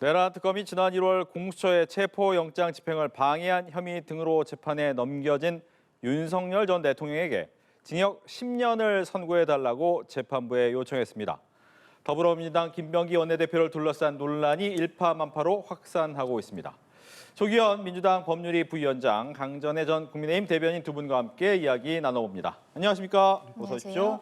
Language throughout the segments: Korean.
내란 특검이 지난 1월 공수처의 체포영장 집행을 방해한 혐의 등으로 재판에 넘겨진 윤석열 전 대통령에게 징역 10년을 선고해달라고 재판부에 요청했습니다. 더불어민주당 김병기 원내대표를 둘러싼 논란이 일파만파로 확산하고 있습니다. 조기현 민주당 법률위 부위원장, 강전애 전 국민의힘 대변인 두 분과 함께 이야기 나눠봅니다. 안녕하십니까? 어서 오십시오.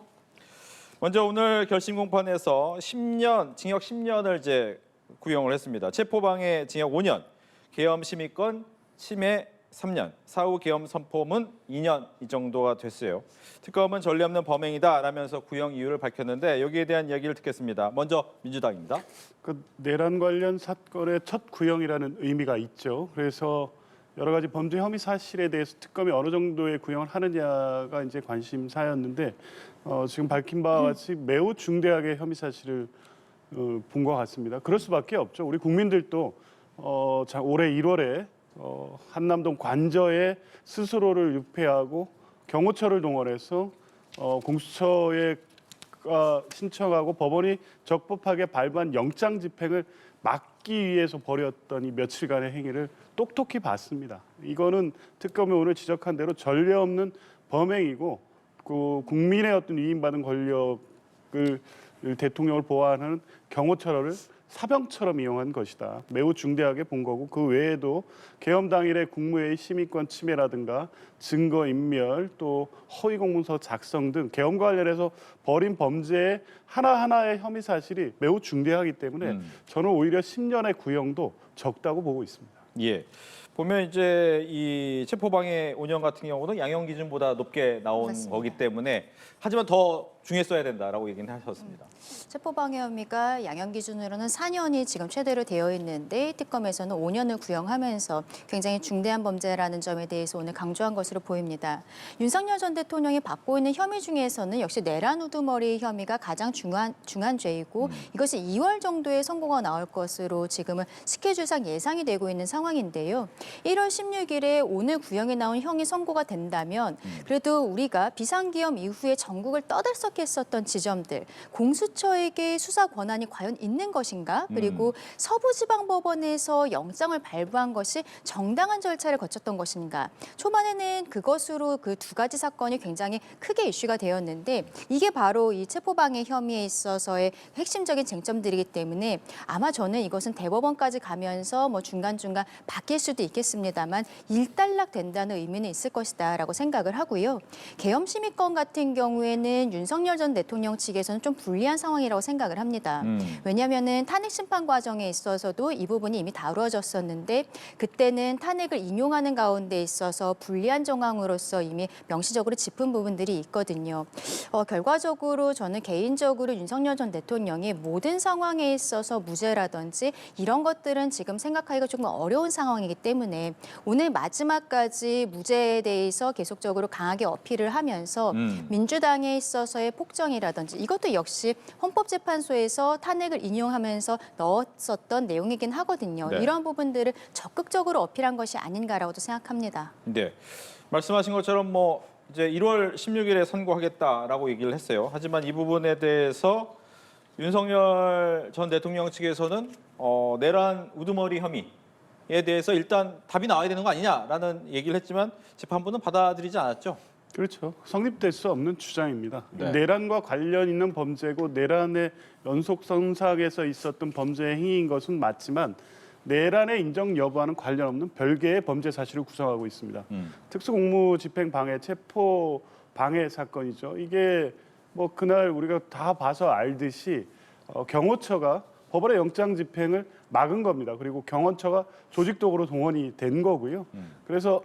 먼저 오늘 결심 공판에서 징역 10년을 구형을 했습니다. 체포방해 징역 5년, 계엄 심의권 침해 3년, 사후 계엄 선포문 2년 이 정도가 됐어요. 특검은 전례 없는 범행이다라면서 구형 이유를 밝혔는데 여기에 대한 이야기를 듣겠습니다. 먼저 민주당입니다. 그 내란 관련 사건의 첫 구형이라는 의미가 있죠. 그래서 여러 가지 범죄 혐의 사실에 대해서 특검이 어느 정도의 구형을 하느냐가 이제 관심사였는데 지금 밝힌 바와 같이 매우 중대하게 혐의 사실을 본 것 같습니다. 그럴 수밖에 없죠. 우리 국민들도 올해 1월에 한남동 관저에 스스로를 유폐하고 경호처를 동원해서 공수처에 신청하고 법원이 적법하게 발부한 영장 집행을 막기 위해서 벌였던 이 며칠간의 행위를 똑똑히 봤습니다. 이거는 특검이 오늘 지적한 대로 전례 없는 범행이고 그 국민의 어떤 위임받은 권력을 대통령을 보호하는 경호처를 사병처럼 이용한 것이다. 매우 중대하게 본 거고 그 외에도 계엄 당일의 국무회의 심의권 침해라든가 증거인멸 또 허위공문서 작성 등 계엄과 관련해서 벌인 범죄의 하나하나의 혐의 사실이 매우 중대하기 때문에 저는 오히려 10년의 구형도 적다고 보고 있습니다. 예. 보면 이제 이 체포방해 5년 같은 경우는 양형 기준보다 높게 나온 맞습니다. 거기 때문에 하지만 더 중했어야 된다라고 얘기는 하셨습니다. 체포방해 혐의가 양형 기준으로는 4년이 지금 최대로 되어 있는데 특검에서는 5년을 구형하면서 굉장히 중대한 범죄라는 점에 대해서 오늘 강조한 것으로 보입니다. 윤석열 전 대통령이 받고 있는 혐의 중에서는 역시 내란 우두머리 혐의가 가장 중한 죄이고 이것이 2월 정도에 선고가 나올 것으로 지금은 스케줄상 예상이 되고 있는 상황인데요. 1월 16일에 오늘 구형이 나온 형이 선고가 된다면 그래도 우리가 비상계엄 이후에 전국을 떠들썩했었던 지점들, 공수처에게 수사 권한이 과연 있는 것인가? 그리고 서부지방법원에서 영장을 발부한 것이 정당한 절차를 거쳤던 것인가? 초반에는 그것으로 그 두 가지 사건이 굉장히 크게 이슈가 되었는데 이게 바로 이 체포방해 혐의에 있어서의 핵심적인 쟁점들이기 때문에 아마 저는 이것은 대법원까지 가면서 뭐 중간중간 바뀔 수도 있겠습니다만 일단락 된다는 의미는 있을 것이다라고 생각을 하고요. 계엄 심의권 같은 경우에는 윤석열 전 대통령 측에서는 좀 불리한 상황이라고 생각을 합니다. 왜냐하면은 탄핵 심판 과정에 있어서도 이 부분이 이미 다루어졌었는데 그때는 탄핵을 인용하는 가운데 있어서 불리한 정황으로서 이미 명시적으로 짚은 부분들이 있거든요. 결과적으로 저는 개인적으로 윤석열 전 대통령이 모든 상황에 있어서 무죄라든지 이런 것들은 지금 생각하기가 조금 어려운 상황이기 때문에 오늘 마지막까지 무죄에 대해서 계속적으로 강하게 어필을 하면서 민주당에 있어서의 폭정이라든지 이것도 역시 헌법재판소에서 탄핵을 인용하면서 넣었었던 내용이긴 하거든요. 네. 이런 부분들을 적극적으로 어필한 것이 아닌가라고도 생각합니다. 네. 말씀하신 것처럼 뭐 이제 1월 16일에 선고하겠다라고 얘기를 했어요. 하지만 이 부분에 대해서 윤석열 전 대통령 측에서는 내란 우두머리 혐의에 대해서 일단 답이 나와야 되는 거 아니냐라는 얘기를 했지만 재판부는 받아들이지 않았죠. 그렇죠. 성립될 수 없는 주장입니다. 네. 내란과 관련 있는 범죄고 내란의 연속선상에서 있었던 범죄 행위인 것은 맞지만 내란의 인정 여부와는 관련 없는 별개의 범죄 사실을 구성하고 있습니다. 특수공무집행방해, 체포방해 사건이죠. 이게 뭐 그날 우리가 다 봐서 알듯이 경호처가 법원의 영장 집행을 막은 겁니다. 그리고 경호처가 조직적으로 동원이 된 거고요. 그래서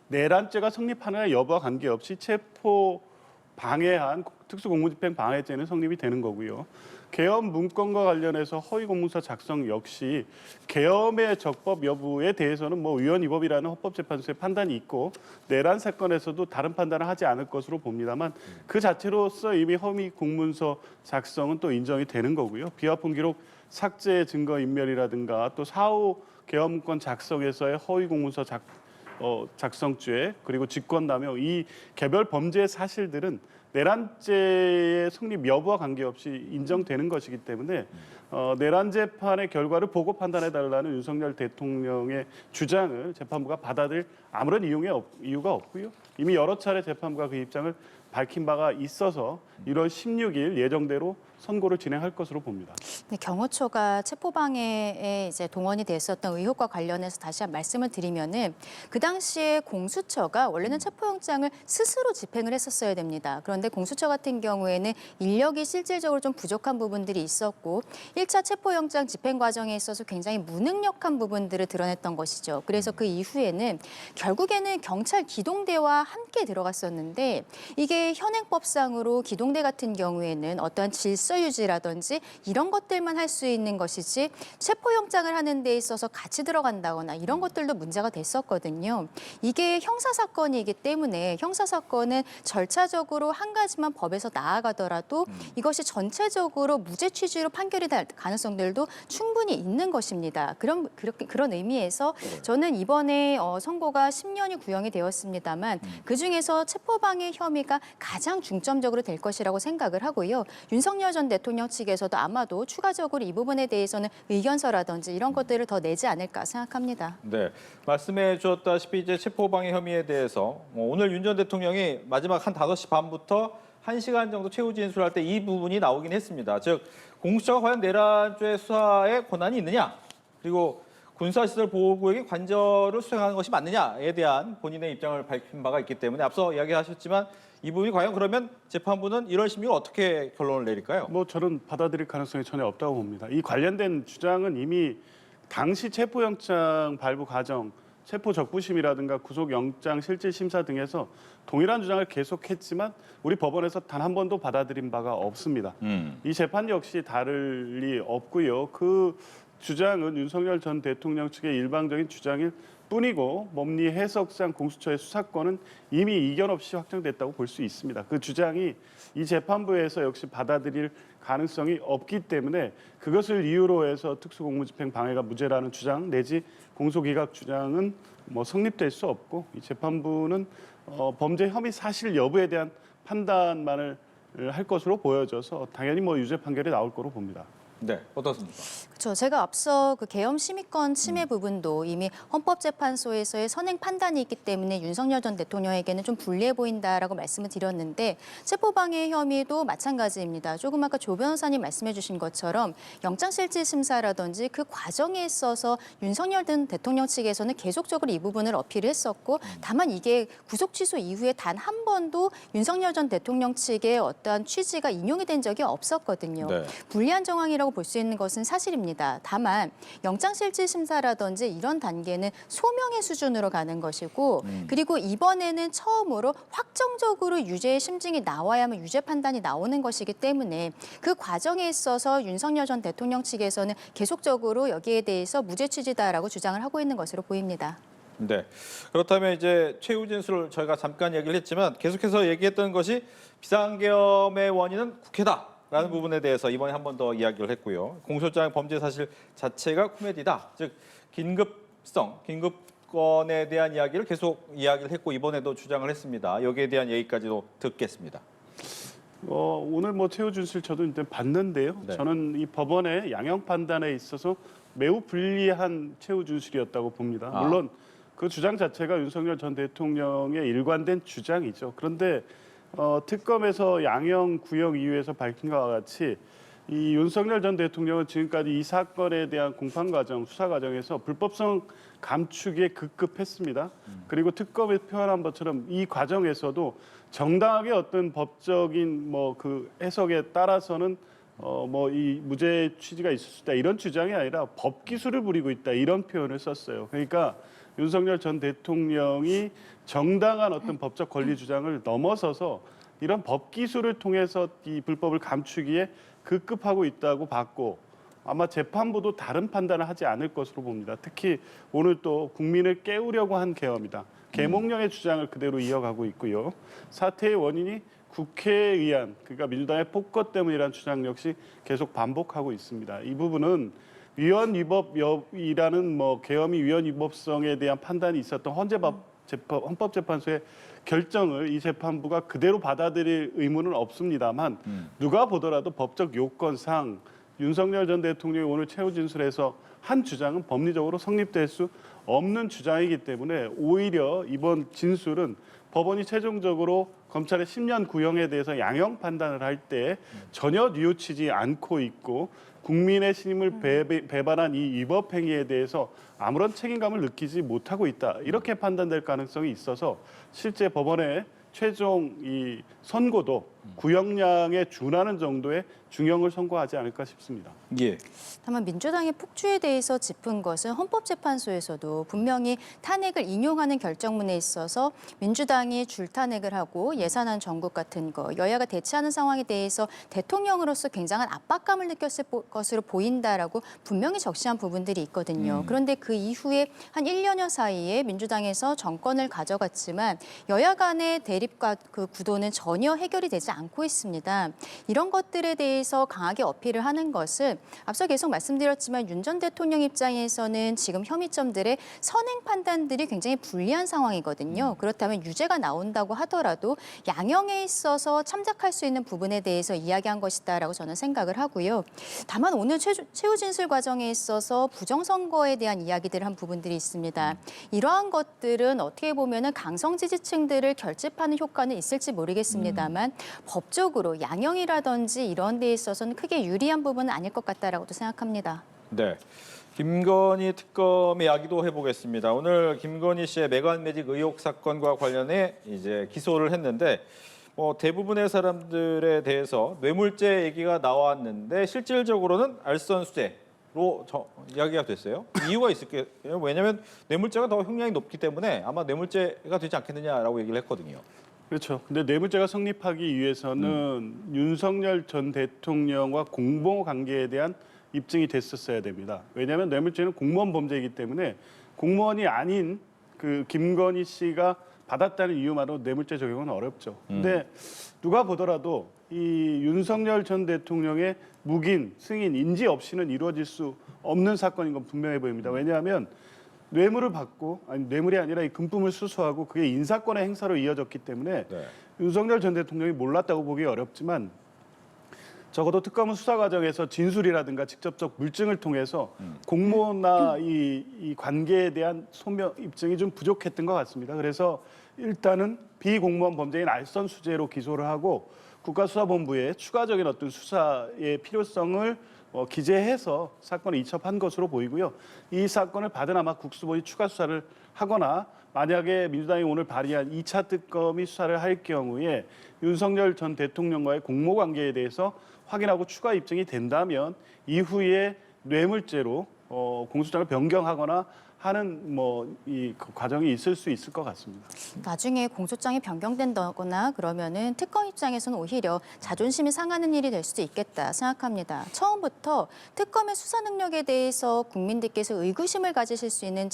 내란죄가 성립하느냐 여부와 관계없이 체포 방해한 특수공무집행 방해죄는 성립이 되는 거고요. 계엄 문건과 관련해서 허위공문서 작성 역시 계엄의 적법 여부에 대해서는 뭐 위헌위법이라는 헌법재판소의 판단이 있고 내란 사건에서도 다른 판단을 하지 않을 것으로 봅니다만 그 자체로서 이미 허위공문서 작성은 또 인정이 되는 거고요. 비화폰 기록 삭제 증거 인멸이라든가 또 사후 계엄 문건 작성에서의 허위공문서 작성죄 그리고 직권남용 이 개별 범죄 사실들은 내란죄의 성립 여부와 관계없이 인정되는 것이기 때문에 내란 재판의 결과를 보고 판단해달라는 윤석열 대통령의 주장을 재판부가 받아들일 아무런 이유가 없고요. 이미 여러 차례 재판부가 그 입장을 밝힌 바가 있어서 1월 16일 예정대로 선고를 진행할 것으로 봅니다. 네, 경호처가 체포방해에 이제 동원이 됐었던 의혹과 관련해서 다시 한 말씀을 드리면은 그 당시에 공수처가 원래는 체포영장을 스스로 집행을 했었어야 됩니다. 그런데 공수처 같은 경우에는 인력이 실질적으로 좀 부족한 부분들이 있었고 1차 체포영장 집행 과정에 있어서 굉장히 무능력한 부분들을 드러냈던 것이죠. 그래서 그 이후에는 결국에는 경찰 기동대와 함께 들어갔었는데 이게 현행법상으로 기동대 같은 경우에는 어떠한 질서 유지라든지 이런 것들만 할 수 있는 것이지 체포영장을 하는 데 있어서 같이 들어간다거나 이런 것들도 문제가 됐었거든요. 이게 형사사건이기 때문에 형사사건은 절차적으로 한 가지만 법에서 나아가더라도 이것이 전체적으로 무죄 취지로 판결이 될 가능성들도 충분히 있는 것입니다. 그런 의미에서 저는 이번에 선고가 10년이 구형이 되었습니다만 그중에서 체포방해 혐의가 가장 중점적으로 될 것이라고 생각을 하고요. 윤석열 전 대통령 측에서도 아마도 추가적으로 이 부분에 대해서는 의견서라든지 이런 것들을 더 내지 않을까 생각합니다. 네, 말씀해 주셨다시피 이제 체포방해 혐의에 대해서 오늘 윤 전 대통령이 마지막 한 5시 반부터 1시간 정도 최후 진술할 때 이 부분이 나오긴 했습니다. 즉 공수처가 과연 내란죄 수사에 권한이 있느냐, 그리고 군사시설 보호구역의 관절을 수행하는 것이 맞느냐에 대한 본인의 입장을 밝힌 바가 있기 때문에 앞서 이야기하셨지만 이 부분이 과연 그러면 재판부는 1월 16일 어떻게 결론을 내릴까요? 저는 받아들일 가능성이 전혀 없다고 봅니다. 이 관련된 주장은 이미 당시 체포영장 발부 과정, 체포 적부심이라든가 구속영장 실질심사 등에서 동일한 주장을 계속했지만 우리 법원에서 단 한 번도 받아들인 바가 없습니다. 이 재판 역시 다를 리 없고요. 그 주장은 윤석열 전 대통령 측의 일방적인 주장일 뿐이고 법리 해석상 공수처의 수사권은 이미 이견 없이 확정됐다고 볼 수 있습니다. 그 주장이 이 재판부에서 역시 받아들일 가능성이 없기 때문에 그것을 이유로 해서 특수공무집행 방해가 무죄라는 주장 내지 공소기각 주장은 성립될 수 없고 이 재판부는 범죄 혐의 사실 여부에 대한 판단만을 할 것으로 보여져서 당연히 유죄 판결이 나올 거로 봅니다. 네, 어떻습니까? 그렇죠. 제가 앞서 그 계엄 심의권 침해 부분도 이미 헌법재판소에서의 선행 판단이 있기 때문에 윤석열 전 대통령에게는 좀 불리해 보인다라고 말씀을 드렸는데 체포방해 혐의도 마찬가지입니다. 조금 아까 조 변호사님 말씀해 주신 것처럼 영장실질심사라든지 그 과정에 있어서 윤석열 전 대통령 측에서는 계속적으로 이 부분을 어필을 했었고 다만 이게 구속 취소 이후에 단 한 번도 윤석열 전 대통령 측의 어떠한 취지가 인용이 된 적이 없었거든요. 네. 불리한 정황이라고 볼 수 있는 것은 사실입니다. 다만 영장실질심사라든지 이런 단계는 소명의 수준으로 가는 것이고 그리고 이번에는 처음으로 확정적으로 유죄의 심증이 나와야만 유죄 판단이 나오는 것이기 때문에 그 과정에 있어서 윤석열 전 대통령 측에서는 계속적으로 여기에 대해서 무죄 취지다라고 주장을 하고 있는 것으로 보입니다. 네. 그렇다면 이제 최후 진술을 저희가 잠깐 얘기를 했지만 계속해서 얘기했던 것이 비상계엄의 원인은 국회다라는 부분에 대해서 이번에 한 번 더 이야기를 했고요. 공소장 범죄 사실 자체가 코미디다. 즉 긴급건에 대한 이야기를 계속 이야기를 했고 이번에도 주장을 했습니다. 여기에 대한 얘기까지도 듣겠습니다. 오늘 최후 진술 저도 일단 봤는데요. 네. 저는 이 법원의 양형 판단에 있어서 매우 불리한 최후 진술이었다고 봅니다. 물론 그 주장 자체가 윤석열 전 대통령의 일관된 주장이죠. 그런데 특검에서 양형 구형 이유에서 밝힌 것과 같이 이 윤석열 전 대통령은 지금까지 이 사건에 대한 공판 과정, 수사 과정에서 불법성 감추기에 급급했습니다. 그리고 특검에 표현한 것처럼 이 과정에서도 정당하게 어떤 법적인 그 해석에 따라서는 이 무죄 취지가 있을 수 있다 이런 주장이 아니라 법 기술을 부리고 있다 이런 표현을 썼어요. 그러니까 윤석열 전 대통령이 정당한 어떤 법적 권리 주장을 넘어서서 이런 법 기술을 통해서 이 불법을 감추기에 급급하고 있다고 봤고 아마 재판부도 다른 판단을 하지 않을 것으로 봅니다. 특히 오늘 또 국민을 깨우려고 한 계엄이다. 계몽령의 주장을 그대로 이어가고 있고요. 사태의 원인이 국회에 의한 그러니까 민주당의 폭거 때문이라는 주장 역시 계속 반복하고 있습니다. 이 부분은 위헌 위법이라는 계엄이 위헌 위법성에 대한 판단이 있었던 헌법재판소의 결정을 이 재판부가 그대로 받아들일 의무는 없습니다만 누가 보더라도 법적 요건상 윤석열 전 대통령이 오늘 최후 진술에서 한 주장은 법리적으로 성립될 수 없는 주장이기 때문에 오히려 이번 진술은 법원이 최종적으로 검찰의 10년 구형에 대해서 양형 판단을 할 때 전혀 뉘우치지 않고 있고 국민의 신임을 배반한 이 위법 행위에 대해서 아무런 책임감을 느끼지 못하고 있다. 이렇게 판단될 가능성이 있어서 실제 법원의 최종 이 선고도 구형량에 준하는 정도의 중형을 선고하지 않을까 싶습니다. 예. 다만 민주당의 폭주에 대해서 짚은 것은 헌법재판소에서도 분명히 탄핵을 인용하는 결정문에 있어서 민주당이 줄탄핵을 하고 예산안 정국 같은 거 여야가 대치하는 상황에 대해서 대통령으로서 굉장한 압박감을 느꼈을 것으로 보인다라고 분명히 적시한 부분들이 있거든요. 그런데 그 이후에 한 1년여 사이에 민주당에서 정권을 가져갔지만 여야 간의 대립과 그 구도는 전혀 해결이 되지 않고 있습니다. 이런 것들에 대해서 강하게 어필을 하는 것은 앞서 계속 말씀드렸지만 윤 전 대통령 입장에서는 지금 혐의점들의 선행 판단들이 굉장히 불리한 상황이거든요. 그렇다면 유죄가 나온다고 하더라도 양형에 있어서 참작할 수 있는 부분에 대해서 이야기한 것이다라고 저는 생각을 하고요. 다만 오늘 최후 진술 과정에 있어서 부정선거에 대한 이야기들을 한 부분들이 있습니다. 이러한 것들은 어떻게 보면은 강성 지지층들을 결집하는 효과는 있을지 모르겠습니다만 법적으로 양형이라든지 이런 데 있어서는 크게 유리한 부분은 아닐 것 같다라고도 생각합니다. 네. 김건희 특검 이야기도 해보겠습니다. 오늘 김건희 씨의 매관 매직 의혹 사건과 관련해 이제 기소를 했는데 대부분의 사람들에 대해서 뇌물죄 얘기가 나왔는데 실질적으로는 알선수재로 이야기가 됐어요. 이유가 있을게요. 왜냐하면 뇌물죄가 더 형량이 높기 때문에 아마 뇌물죄가 되지 않겠느냐라고 얘기를 했거든요. 그렇죠. 근데 뇌물죄가 성립하기 위해서는 윤석열 전 대통령과 공모 관계에 대한 입증이 됐었어야 됩니다. 왜냐하면 뇌물죄는 공무원 범죄이기 때문에 공무원이 아닌 그 김건희 씨가 받았다는 이유만으로 뇌물죄 적용은 어렵죠. 근데 누가 보더라도 이 윤석열 전 대통령의 묵인, 승인, 인지 없이는 이루어질 수 없는 사건인 건 분명해 보입니다. 왜냐하면 뇌물을 받고 아니 뇌물이 아니라 이 금품을 수수하고 그게 인사권의 행사로 이어졌기 때문에 네. 윤석열 전 대통령이 몰랐다고 보기 어렵지만 적어도 특검은 수사 과정에서 진술이라든가 직접적 물증을 통해서 공모나 이 관계에 대한 소명 입증이 좀 부족했던 것 같습니다. 그래서 일단은 비공무원 범죄인 알선수재로 기소를 하고 국가수사본부에 추가적인 어떤 수사의 필요성을 기재해서 사건을 이첩한 것으로 보이고요. 이 사건을 받은 아마 국수본이 추가 수사를 하거나 만약에 민주당이 오늘 발의한 2차 특검이 수사를 할 경우에 윤석열 전 대통령과의 공모 관계에 대해서 확인하고 추가 입증이 된다면 이후에 뇌물죄로 공소장을 변경하거나 하는 이 과정이 있을 수 있을 것 같습니다. 나중에 공소장이 변경된다거나 그러면은 특검 입장에서는 오히려 자존심이 상하는 일이 될 수도 있겠다 생각합니다. 처음부터 특검의 수사 능력에 대해서 국민들께서 의구심을 가지실 수 있는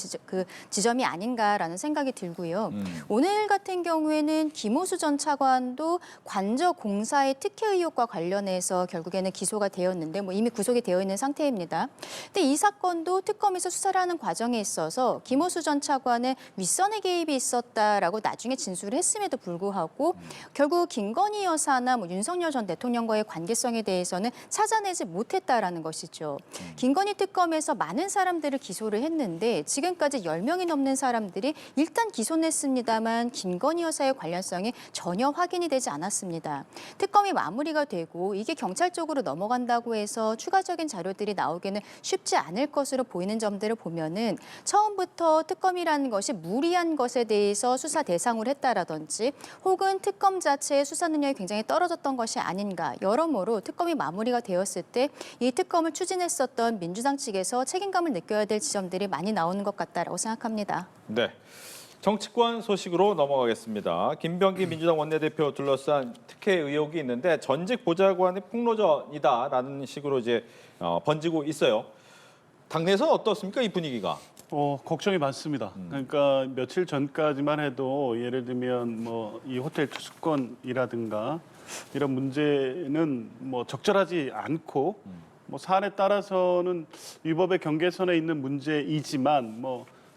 지점이 아닌가라는 생각이 들고요. 오늘 같은 경우에는 김호수 전 차관도 관저 공사의 특혜 의혹과 관련해서 결국에는 기소가 되었는데 이미 구속이 되어 있는 상태입니다. 근데 이 사건도 특검에서 수사를 하는 과정에 있어서 김호수 전 차관의 윗선의 개입이 있었다라고 나중에 진술을 했음에도 불구하고 결국 김건희 여사나 윤석열 전 대통령과의 관계성에 대해서는 찾아내지 못했다라는 것이죠. 김건희 특검에서 많은 사람들을 기소를 했는데 지금까지 10명이 넘는 사람들이 일단 기소했습니다만 김건희 여사의 관련성이 전혀 확인이 되지 않았습니다. 특검이 마무리가 되고 이게 경찰 쪽으로 넘어간다고 해서 추가적인 자료들이 나오기는 쉽지 않을 것으로 보이는 점들을 보면은 처음부터 특검이라는 것이 무리한 것에 대해서 수사 대상으로 했다라든지 혹은 특검 자체의 수사 능력이 굉장히 떨어졌던 것이 아닌가. 여러모로 특검이 마무리가 되었을 때 이 특검을 추진했었던 민주당 측에서 책임감을 느껴야 될 지점들이 많이 나오는 것 같다라고 생각합니다. 네. 정치권 소식으로 넘어가겠습니다. 김병기 민주당 원내대표 둘러싼 특혜 의혹이 있는데 전직 보좌관의 폭로전이다라는 식으로 이제 번지고 있어요. 당내에서 어떻습니까, 이 분위기가? 걱정이 많습니다. 그러니까 며칠 전까지만 해도 예를 들면 이 호텔 투숙권이라든가 이런 문제는 적절하지 않고 사안에 따라서는 위법의 경계선에 있는 문제이지만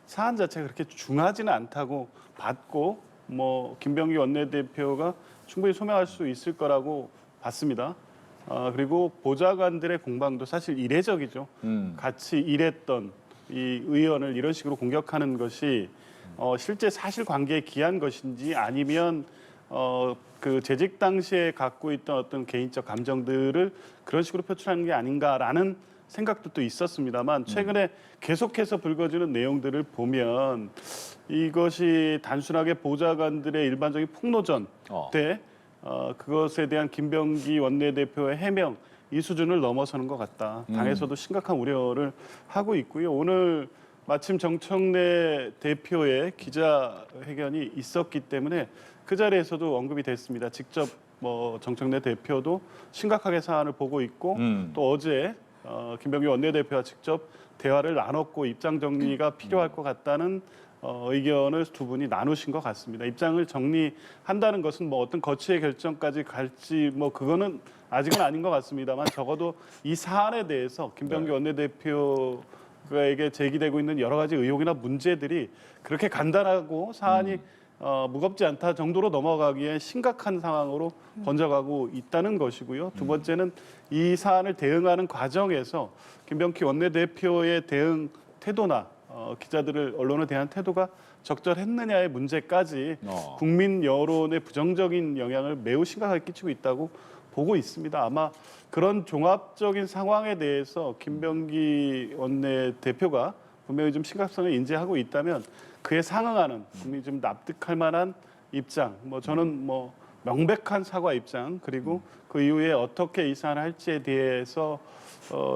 사안 자체가 그렇게 중하지는 않다고 봤고 뭐 김병기 원내대표가 충분히 소명할 수 있을 거라고 봤습니다. 그리고 보좌관들의 공방도 사실 이례적이죠. 같이 일했던 이 의원을 이런 식으로 공격하는 것이 실제 사실관계에 기한 것인지 아니면 그 재직 당시에 갖고 있던 어떤 개인적 감정들을 그런 식으로 표출하는 게 아닌가라는 생각도 또 있었습니다만 최근에 계속해서 불거지는 내용들을 보면 이것이 단순하게 보좌관들의 일반적인 폭로전 때 그것에 대한 김병기 원내대표의 해명 이 수준을 넘어서는 것 같다. 당에서도 심각한 우려를 하고 있고요. 오늘 마침 정청래 대표의 기자회견이 있었기 때문에 그 자리에서도 언급이 됐습니다. 직접 뭐 정청래 대표도 심각하게 사안을 보고 있고 또 어제 김병기 원내대표와 직접 대화를 나눴고 입장 정리가 필요할 것 같다는 의견을 두 분이 나누신 것 같습니다. 입장을 정리한다는 것은 뭐 어떤 거치의 결정까지 갈지 뭐 그거는 아직은 아닌 것 같습니다만 적어도 이 사안에 대해서 김병기 원내대표에게 제기되고 있는 여러 가지 의혹이나 문제들이 그렇게 간단하고 사안이 무겁지 않다 정도로 넘어가기에 심각한 상황으로 번져가고 있다는 것이고요. 두 번째는 이 사안을 대응하는 과정에서 김병기 원내대표의 대응 태도나 기자들을 언론에 대한 태도가 적절했느냐의 문제까지 국민 여론의 부정적인 영향을 매우 심각하게 끼치고 있다고 보고 있습니다. 아마 그런 종합적인 상황에 대해서 김병기 원내대표가 분명히 좀 심각성을 인지하고 있다면 그에 상응하는 국민이 좀 납득할 만한 입장, 뭐 저는 뭐 명백한 사과 입장 그리고 그 이후에 어떻게 이 사안을 할지에 대해서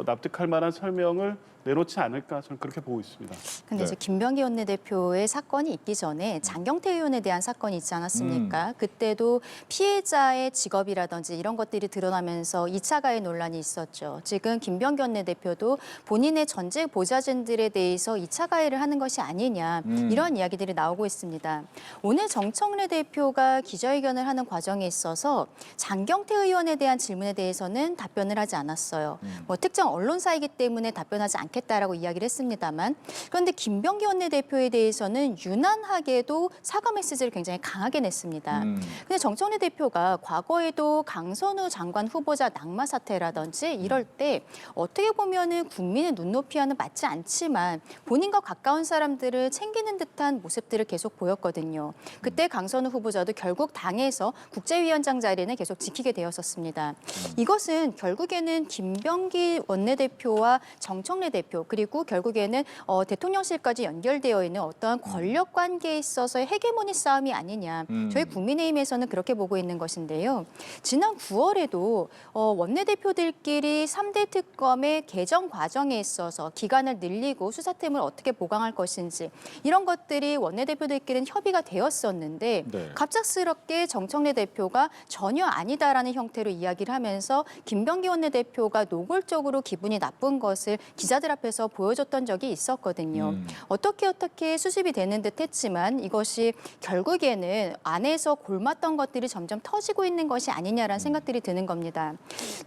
납득할 만한 설명을 내놓지 않을까 저는 그렇게 보고 있습니다. 근데 이제 김병기 원내대표의 사건이 있기 전에 장경태 의원에 대한 사건이 있지 않았습니까? 그때도 피해자의 직업이라든지 이런 것들이 드러나면서 2차 가해 논란이 있었죠. 지금 김병기 원내대표도 본인의 전직 보좌진들에 대해서 2차 가해를 하는 것이 아니냐 이런 이야기들이 나오고 있습니다. 오늘 정청래 대표가 기자회견을 하는 과정에 있어서 장경태 의원에 대한 질문에 대해서는 답변을 하지 않았어요. 뭐 특정 언론사이기 때문에 답변하지 않겠다라고 이야기를 했습니다만 그런데 김병기 원내대표에 대해서는 유난하게도 사과 메시지를 굉장히 강하게 냈습니다. 근데 정청래 대표가 과거에도 강선우 장관 후보자 낙마 사태라든지 이럴 때 어떻게 보면은 국민의 눈높이와는 맞지 않지만 본인과 가까운 사람들을 챙기는 듯한 모습들을 계속 보였거든요. 그때 강선우 후보자도 결국 당에서 국제위원장 자리는 계속 지키게 되었었습니다. 이것은 결국에는 김병기 원내대표와 정청래 대표 그리고 결국에는 대통령실까지 연결되어 있는 어떠한 권력 관계에 있어서의 헤게모니 싸움이 아니냐. 저희 국민의힘에서는 그렇게 보고 있는 것인데요. 지난 9월에도 원내대표들끼리 3대 특검의 개정 과정에 있어서 기간을 늘리고 수사팀을 어떻게 보강할 것인지 이런 것들이 원내대표들끼리는 협의가 되었었는데 갑작스럽게 정청래 대표가 전혀 아니다라는 형태로 이야기를 하면서 김병기 원내대표가 노골적으로 기분이 나쁜 것을 기자들 앞에서 보여줬던 적이 있었거든요. 어떻게 수습이 되는 듯 했지만 이것이 결국에는 안에서 골맞던 것들이 점점 터지고 있는 것이 아니냐라는 생각들이 드는 겁니다.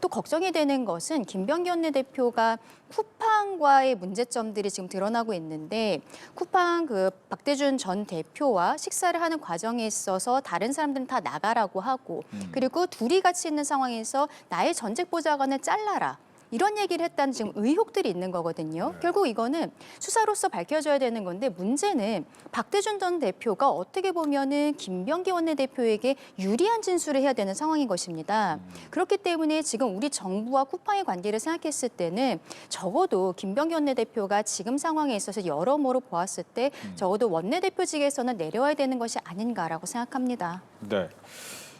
또 걱정이 되는 것은 김병기 원내대표가 쿠팡과의 문제점들이 지금 드러나고 있는데 쿠팡 그 박대준 전 대표와 식사를 하는 과정에 있어서 다른 사람들은 다 나가라고 하고 그리고 둘이 같이 있는 상황에서 나의 전직 보좌관을 잘라라. 이런 얘기를 했다는 지금 의혹들이 있는 거거든요. 결국 이거는 수사로서 밝혀져야 되는 건데 문제는 박대준 전 대표가 어떻게 보면은 김병기 원내대표에게 유리한 진술을 해야 되는 상황인 것입니다. 그렇기 때문에 지금 우리 정부와 쿠팡의 관계를 생각했을 때는 적어도 김병기 원내대표가 지금 상황에 있어서 여러모로 보았을 때 적어도 원내대표직에서는 내려와야 되는 것이 아닌가라고 생각합니다. 네.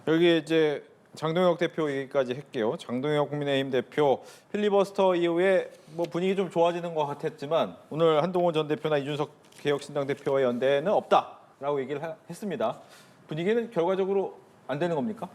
여기 이제 장동혁 대표 얘기까지 할게요. 장동혁 국민의힘 대표 필리버스터 이후에 뭐 분위기 좀 좋아지는 것 같았지만 오늘 한동훈 전 대표나 이준석 개혁신당 대표의 연대는 없다라고 얘기를 했습니다. 분위기는 결과적으로 안 되는 겁니까?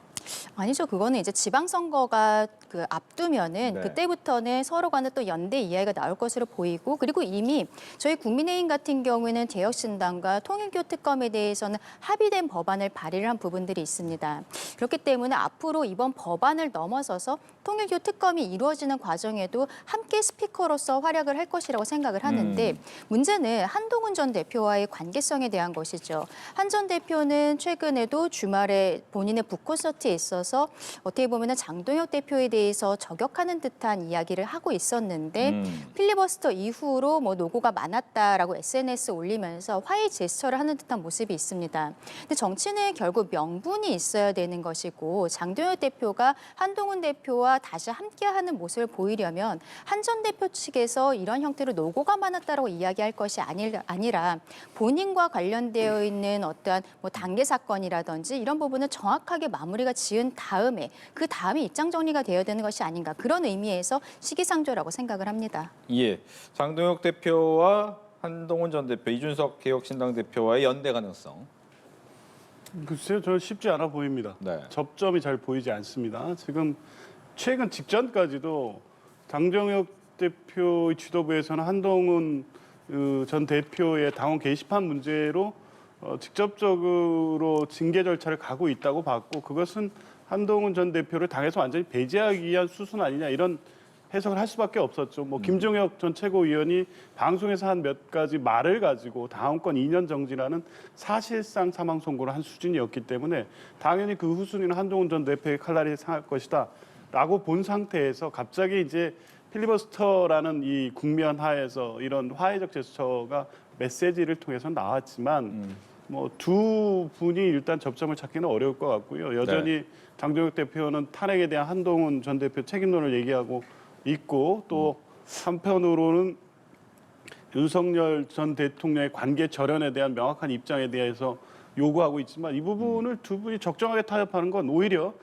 아니죠. 그거는 이제 지방선거가 앞두면은 네. 그때부터는 서로 간에 또 연대 이야기가 나올 것으로 보이고, 그리고 이미 저희 국민의힘 같은 경우에는 개혁신당과 통일교 특검에 대해서는 합의된 법안을 발의를 한 부분들이 있습니다. 그렇기 때문에 앞으로 이번 법안을 넘어서서 통일교 특검이 이루어지는 과정에도 함께 스피커로서 활약을 할 것이라고 생각을 하는데, 문제는 한동훈 전 대표와의 관계성에 대한 것이죠. 한 전 대표는 최근에도 주말에 본인의 북콘서트에 있어서 어떻게 보면 장동혁 대표에 대해서 저격하는 듯한 이야기를 하고 있었는데, 필리버스터 이후로 뭐 노고가 많았다라고 SNS에 올리면서 화해 제스처를 하는 듯한 모습이 있습니다. 근데 정치는 결국 명분이 있어야 되는 것이고, 장동혁 대표가 한동훈 대표와 다시 함께하는 모습을 보이려면 한 전 대표 측에서 이런 형태로 노고가 많았다라고 이야기할 것이 아니라 본인과 관련되어 있는 어떠한 뭐 단계 사건이라든지 이런 부분은 정확하게 마무리가 지은 다음에 그 다음에 입장 정리가 되어야 되는 것이 아닌가, 그런 의미에서 시기상조라고 생각을 합니다. 예, 장동혁 대표와 한동훈 전 대표, 이준석 개혁신당 대표와의 연대 가능성. 글쎄요, 저는 쉽지 않아 보입니다. 네. 접점이 잘 보이지 않습니다. 지금 최근 직전까지도 장동혁 대표의 지도부에서는 한동훈 전 대표의 당원 게시판 문제로 직접적으로 징계 절차를 가고 있다고 봤고, 그것은 한동훈 전 대표를 당에서 완전히 배제하기 위한 수순 아니냐, 이런 해석을 할 수밖에 없었죠. 뭐 김종혁 전 최고위원이 방송에서 한 몇 가지 말을 가지고 다음권 2년 정지라는 사실상 사망 선고를 한 수준이었기 때문에 당연히 그 후순위는 한동훈 전 대표의 칼날이 상할 것이다라고 본 상태에서 갑자기 이제 필리버스터라는 이 국면 하에서 이런 화해적 제스처가 메시지를 통해서 나왔지만 뭐 두 분이 일단 접점을 찾기는 어려울 것 같고요. 여전히 장동혁 대표는 탄핵에 대한 한동훈 전 대표 책임론을 얘기하고 있고, 또 한편으로는 윤석열 전 대통령의 관계 절연에 대한 명확한 입장에 대해서 요구하고 있지만, 이 부분을 두 분이 적정하게 타협하는 건 오히려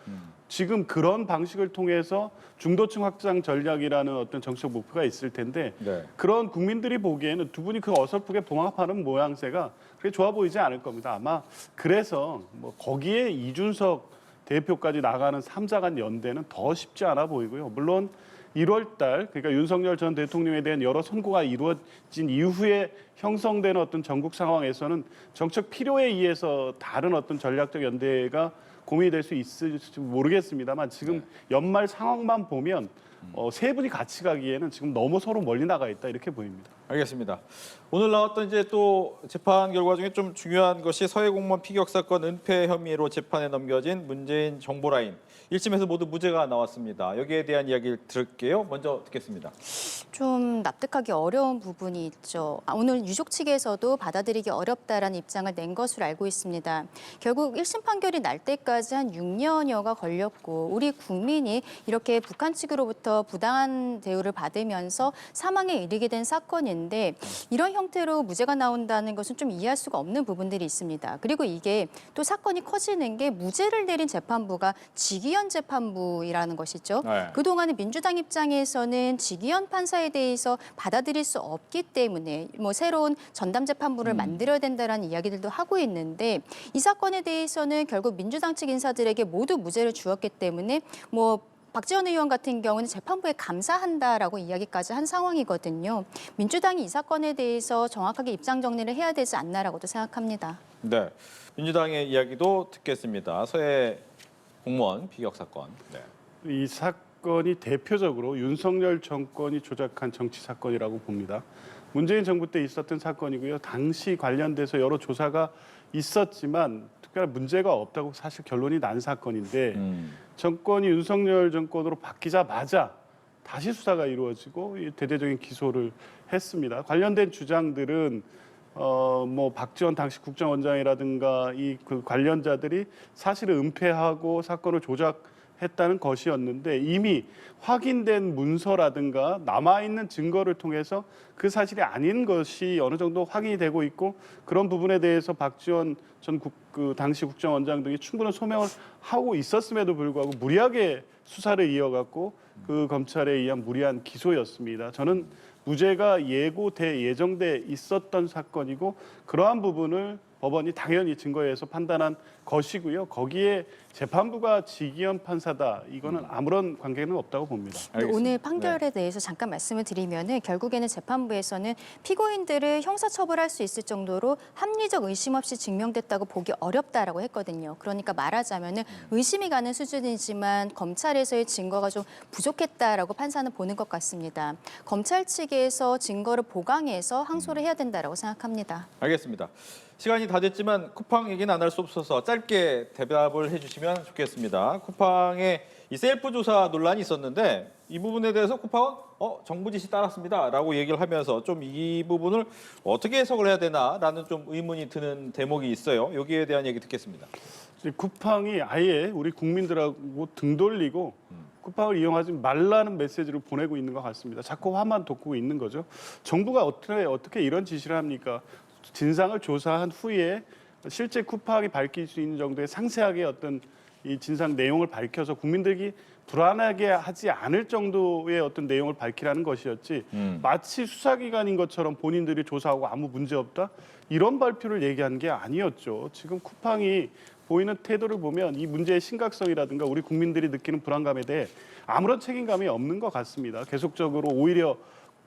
지금 그런 방식을 통해서 중도층 확장 전략이라는 어떤 정치적 목표가 있을 텐데, 네. 그런 국민들이 보기에는 두 분이 그 어설프게 봉합하는 모양새가 그렇게 좋아 보이지 않을 겁니다. 아마 그래서 뭐 거기에 이준석 대표까지 나가는 3자 간 연대는 더 쉽지 않아 보이고요. 물론 1월 달, 그러니까 윤석열 전 대통령에 대한 여러 선고가 이루어진 이후에 형성되는 어떤 전국 상황에서는 정책 필요에 의해서 다른 어떤 전략적 연대가 고민이 될 수 있을지 모르겠습니다만, 지금 연말 상황만 보면 세 분이 같이 가기에는 지금 너무 서로 멀리 나가 있다, 이렇게 보입니다. 알겠습니다. 오늘 나왔던 이제 또 재판 결과 중에 좀 중요한 것이 서해 공무원 피격 사건 은폐 혐의로 재판에 넘겨진 문재인 정보라인 1심에서 모두 무죄가 나왔습니다. 여기에 대한 이야기를 들을게요. 먼저 듣겠습니다. 좀 납득하기 어려운 부분이 있죠. 오늘 유족 측에서도 받아들이기 어렵다라는 입장을 낸 것으로 알고 있습니다. 결국 1심 판결이 날 때까지 한 6년여가 걸렸고, 우리 국민이 이렇게 북한 측으로부터 부당한 대우를 받으면서 사망에 이르게 된 사건인데, 이런 형태로 무죄가 나온다는 것은 좀 이해할 수가 없는 부분들이 있습니다. 그리고 이게 또 사건이 커지는 게 무죄를 내린 재판부가 직위원 재판부이라는 것이죠. 네. 그동안은 민주당 입장에서는 직위원 판사에 대해서 받아들일 수 없기 때문에 뭐 새로운 전담 재판부를 만들어야 된다라는 이야기들도 하고 있는데, 이 사건에 대해서는 결국 민주당 측 인사들에게 모두 무죄를 주었기 때문에 뭐 박지원 의원 같은 경우는 재판부에 감사한다라고 이야기까지 한 상황이거든요. 민주당이 이 사건에 대해서 정확하게 입장 정리를 해야 되지 않나라고도 생각합니다. 네, 민주당의 이야기도 듣겠습니다. 서해 공무원 피격 사건. 네. 이 사건이 대표적으로 윤석열 정권이 조작한 정치 사건이라고 봅니다. 문재인 정부 때 있었던 사건이고요. 당시 관련돼서 여러 조사가 있었지만 특별한 문제가 없다고 사실 결론이 난 사건인데, 정권이 윤석열 정권으로 바뀌자마자 다시 수사가 이루어지고 대대적인 기소를 했습니다. 관련된 주장들은 뭐 박지원 당시 국정원장이라든가 이 그 관련자들이 사실을 은폐하고 사건을 조작했다는 것이었는데, 이미 확인된 문서라든가 남아있는 증거를 통해서 그 사실이 아닌 것이 어느 정도 확인이 되고 있고, 그런 부분에 대해서 박지원 전 당시 국정원장 등이 충분한 소명을 하고 있었음에도 불구하고 무리하게 수사를 이어갔고, 그 검찰에 의한 무리한 기소였습니다. 저는 무죄가 예정돼 있었던 사건이고, 그러한 부분을 법원이 당연히 증거에 의해서 판단한 것이고요. 거기에 재판부가 지기현 판사다. 이거는 아무런 관계는 없다고 봅니다. 근데 알겠습니다. 오늘 판결에 대해서 잠깐 말씀을 드리면은 결국에는 재판부에서는 피고인들을 형사처벌할 수 있을 정도로 합리적 의심 없이 증명됐다고 보기 어렵다라고 했거든요. 그러니까 말하자면은 의심이 가는 수준이지만 검찰에서의 증거가 좀 부족했다라고 판사는 보는 것 같습니다. 검찰 측에서 증거를 보강해서 항소를 해야 된다라고 생각합니다. 알겠습니다. 시간이 다 됐지만 쿠팡 얘기는 안 할 수 없어서 짧게 대답을 해주시면 좋겠습니다. 쿠팡의 이 셀프 조사 논란이 있었는데 이 부분에 대해서 쿠팡은 정부 지시 따랐습니다라고 얘기를 하면서 좀 이 부분을 어떻게 해석을 해야 되나라는 좀 의문이 드는 대목이 있어요. 여기에 대한 얘기 듣겠습니다. 쿠팡이 아예 우리 국민들하고 등 돌리고 쿠팡을 이용하지 말라는 메시지를 보내고 있는 것 같습니다. 자꾸 화만 돋구고 있는 거죠. 정부가 어떻게 이런 지시를 합니까? 진상을 조사한 후에 실제 쿠팡이 밝힐 수 있는 정도의 상세하게 어떤 이 진상 내용을 밝혀서 국민들이 불안하게 하지 않을 정도의 어떤 내용을 밝히라는 것이었지 마치 수사기관인 것처럼 본인들이 조사하고 아무 문제 없다 이런 발표를 얘기한 게 아니었죠. 지금 쿠팡이 보이는 태도를 보면 이 문제의 심각성이라든가 우리 국민들이 느끼는 불안감에 대해 아무런 책임감이 없는 것 같습니다. 계속적으로 오히려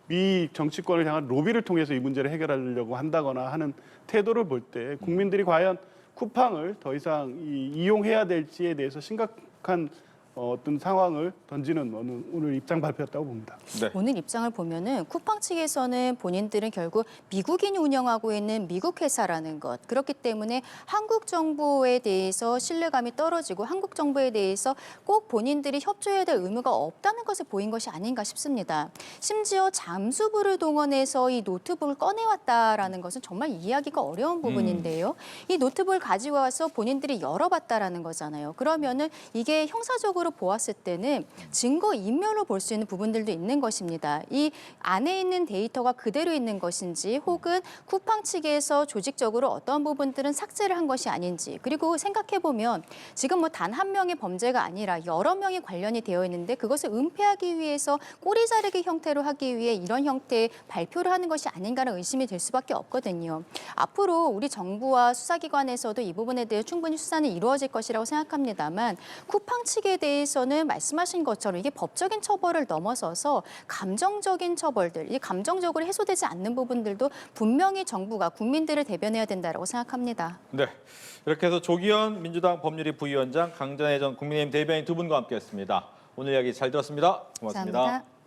미 정치권을 향한 로비를 통해서 이 문제를 해결하려고 한다거나 하는 태도를 볼 때 국민들이 과연 쿠팡을 더 이상 이용해야 될지에 대해서 심각한 어떤 상황을 던지는 오늘 입장 발표였다고 봅니다. 네. 오늘 입장을 보면은 쿠팡 측에서는 본인들은 결국 미국인이 운영하고 있는 미국 회사라는 것. 그렇기 때문에 한국 정부에 대해서 신뢰감이 떨어지고 한국 정부에 대해서 꼭 본인들이 협조해야 될 의무가 없다는 것을 보인 것이 아닌가 싶습니다. 심지어 잠수부를 동원해서 이 노트북을 꺼내왔다라는 것은 정말 이해하기가 어려운 부분인데요. 이 노트북을 가지고 와서 본인들이 열어봤다라는 거잖아요. 그러면은 이게 형사적으로 보았을 때는 증거 인멸로 볼 수 있는 부분들도 있는 것입니다. 이 안에 있는 데이터가 그대로 있는 것인지 혹은 쿠팡 측에서 조직적으로 어떤 부분들은 삭제를 한 것이 아닌지 그리고 생각해보면 지금 뭐 단 한 명의 범죄가 아니라 여러 명이 관련이 되어 있는데 그것을 은폐하기 위해서 꼬리 자르기 형태로 하기 위해 이런 형태의 발표를 하는 것이 아닌가라는 의심이 들 수밖에 없거든요. 앞으로 우리 정부와 수사기관에서도 이 부분에 대해 충분히 수사는 이루어질 것이라고 생각합니다만 쿠팡 측에 대해서는 말씀하신 것처럼 이게 법적인 처벌을 넘어서서 감정적인 처벌들, 이 감정적으로 해소되지 않는 부분들도 분명히 정부가 국민들을 대변해야 된다고 생각합니다. 네. 이렇게 해서 조기현 민주당 법률위 부위원장, 강전혜 전 국민의힘 대변인 두 분과 함께했습니다. 오늘 이야기 잘 들었습니다. 고맙습니다. 감사합니다.